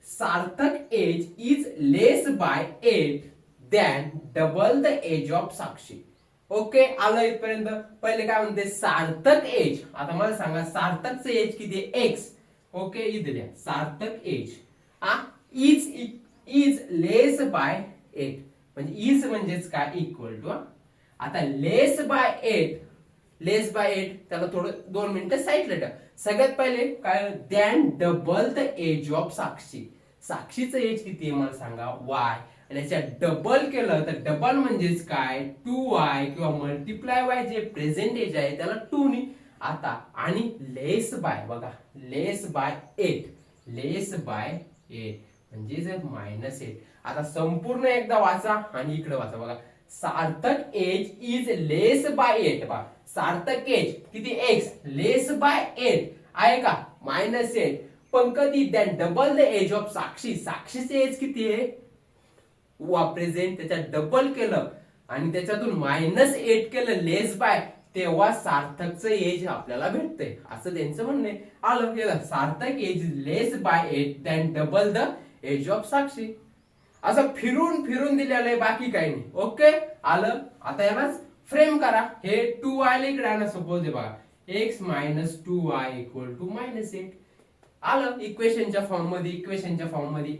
Sarthak age is less by 8 than double the age of Sakshi. Okay, आलं इथपर्यंत. पहिले काय म्हणते, सार्थक एज. आता मला सांगा सार्थकचं एज किती आहे, एक्स. ओके, इथे द्या सार्थक एज इज लेस बाय 8. म्हणजे इज म्हणजेच काय, इक्वल टू. आता लेस बाय 8 त्याला थोडं 2 मिनिटं साईडला ठेवा. सगळ्यात पहिले काय, than double the age of Sakshi. साक्षीचं एज किती आहे मला सांगा, वाय. आणि याच्यात डबल केलं तर डबल म्हणजेच काय, 2y किंवा मल्टिप्लाय वाय, जे प्रेझेंट एज आहे त्याला 2 नी. आता आणि लेस बाय, बघा लेस बाय 8 म्हणजे -8. आता संपूर्ण एकदा वाचा आणि इकडे वाचा. बघा Sarthak age is less by 8. बघा सार्थक एज किती, एक्स, लेस बाय 8 आहे का, -8. पण कधी, than double the age of Sakshi. साक्षीचे एज किती आहे, प्रेझेंट, त्याच्यात डबल केलं आणि त्याच्यातून -8 केलं लेस बाय, तेव्हा सार्थकचं एज आपल्याला भेटतंय, असं त्यांचं म्हणणं आहे. आलं केलं, Sarthak age less by 8 than double the age of Sakshi. असं फिरून फिरून दिलेलं आहे, बाकी काही नाही. ओके, आलं. आता यालाच फ्रेम करा. हे 2y ला इकडे आणा. सपोज आहे बघा, x - 2y = -8. आलं इक्वेशनच्या फॉर्म मध्ये.